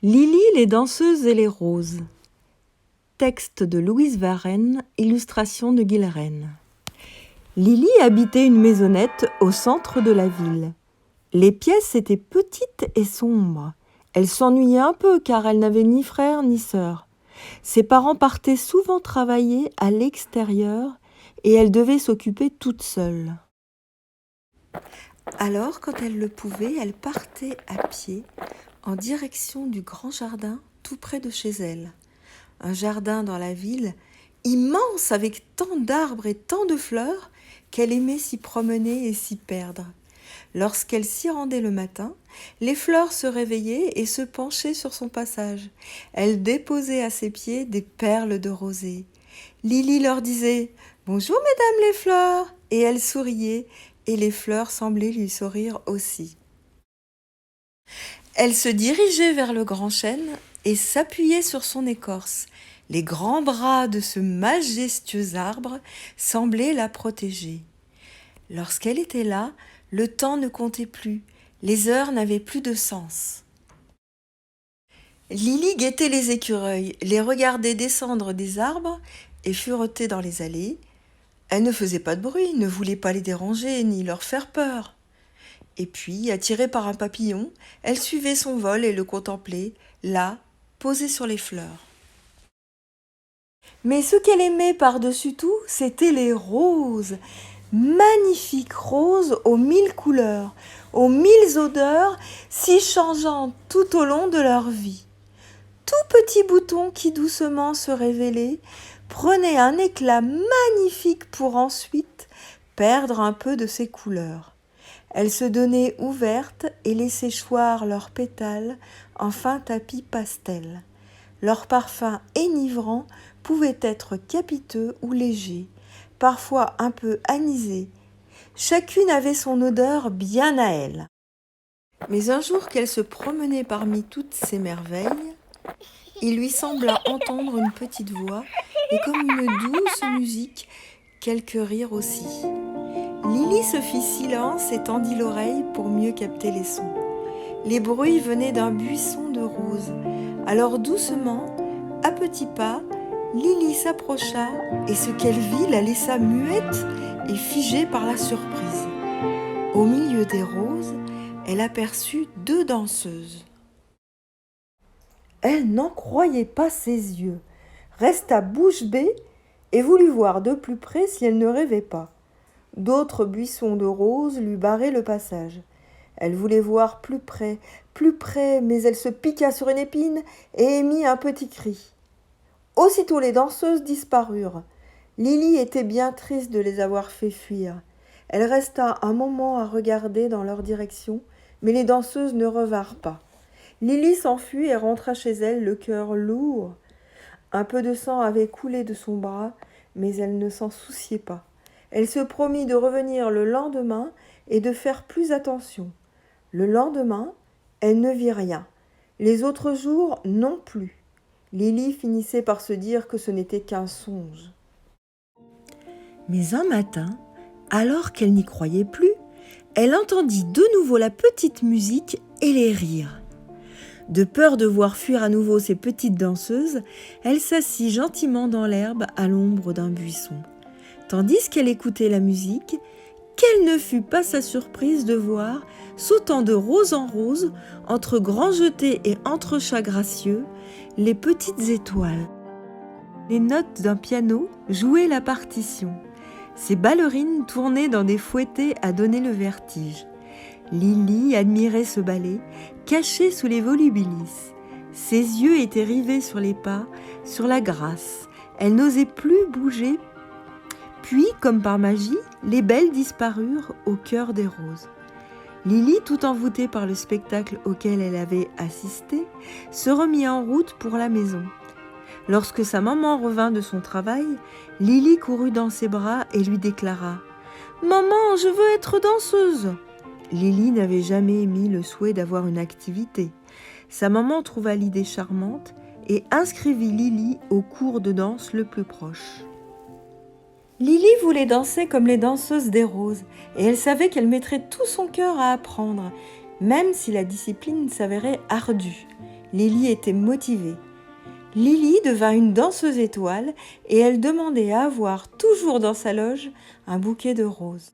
Lily, les danseuses et les roses. Texte de Louise Varenne, illustration de Guilherme. Lily habitait une maisonnette au centre de la ville. Les pièces étaient petites et sombres. Elle s'ennuyait un peu car elle n'avait ni frère ni sœur. Ses parents partaient souvent travailler à l'extérieur et elle devait s'occuper toute seule. Alors, quand elle le pouvait, elle partait à pied en direction du grand jardin tout près de chez elle. Un jardin dans la ville, immense avec tant d'arbres et tant de fleurs qu'elle aimait s'y promener et s'y perdre. Lorsqu'elle s'y rendait le matin, les fleurs se réveillaient et se penchaient sur son passage. Elle déposait à ses pieds des perles de rosée. Lily leur disait « Bonjour mesdames les fleurs !» et elle souriait et les fleurs semblaient lui sourire aussi. Elle se dirigeait vers le grand chêne et s'appuyait sur son écorce. Les grands bras de ce majestueux arbre semblaient la protéger. Lorsqu'elle était là, le temps ne comptait plus, les heures n'avaient plus de sens. Lily guettait les écureuils, les regardait descendre des arbres et fureter dans les allées. Elle ne faisait pas de bruit, ne voulait pas les déranger ni leur faire peur. Et puis, attirée par un papillon, elle suivait son vol et le contemplait, là, posé sur les fleurs. Mais ce qu'elle aimait par-dessus tout, c'étaient les roses. Magnifiques roses aux 1000 couleurs, aux 1000 odeurs, si changeantes tout au long de leur vie. Tout petit bouton qui doucement se révélait prenait un éclat magnifique pour ensuite perdre un peu de ses couleurs. Elles se donnaient ouvertes et laissaient choir leurs pétales en fin tapis pastel. Leur parfum enivrant pouvait être capiteux ou léger, parfois un peu anisé. Chacune avait son odeur bien à elle. Mais un jour qu'elle se promenait parmi toutes ces merveilles, il lui sembla entendre une petite voix et comme une douce musique, quelques rires aussi. Lily se fit silence et tendit l'oreille pour mieux capter les sons. Les bruits venaient d'un buisson de roses. Alors doucement, à petits pas, Lily s'approcha et ce qu'elle vit la laissa muette et figée par la surprise. Au milieu des roses, elle aperçut 2 danseuses. Elle n'en croyait pas ses yeux, resta bouche bée et voulut voir de plus près si elle ne rêvait pas. D'autres buissons de roses lui barraient le passage. Elle voulait voir plus près, mais elle se piqua sur une épine et émit un petit cri. Aussitôt les danseuses disparurent. Lily était bien triste de les avoir fait fuir. Elle resta un moment à regarder dans leur direction, mais les danseuses ne revinrent pas. Lily s'enfuit et rentra chez elle, le cœur lourd. Un peu de sang avait coulé de son bras, mais elle ne s'en souciait pas. Elle se promit de revenir le lendemain et de faire plus attention. Le lendemain, elle ne vit rien. Les autres jours, non plus. Lily finissait par se dire que ce n'était qu'un songe. Mais un matin, alors qu'elle n'y croyait plus, elle entendit de nouveau la petite musique et les rires. De peur de voir fuir à nouveau ces petites danseuses, elle s'assit gentiment dans l'herbe à l'ombre d'un buisson. Tandis qu'elle écoutait la musique, quelle ne fut pas sa surprise de voir, sautant de rose en rose, entre grands jetés et entrechats gracieux, les petites étoiles. Les notes d'un piano jouaient la partition. Ces ballerines tournaient dans des fouettés à donner le vertige. Lily admirait ce ballet, caché sous les volubilis. Ses yeux étaient rivés sur les pas, sur la grâce. Elle n'osait plus bouger. Puis, comme par magie, les belles disparurent au cœur des roses. Lily, tout envoûtée par le spectacle auquel elle avait assisté, se remit en route pour la maison. Lorsque sa maman revint de son travail, Lily courut dans ses bras et lui déclara « Maman, je veux être danseuse !» Lily n'avait jamais émis le souhait d'avoir une activité. Sa maman trouva l'idée charmante et inscrivit Lily au cours de danse le plus proche. Lily voulait danser comme les danseuses des roses et elle savait qu'elle mettrait tout son cœur à apprendre, même si la discipline s'avérait ardue. Lily était motivée. Lily devint une danseuse étoile et elle demandait à avoir toujours dans sa loge un bouquet de roses.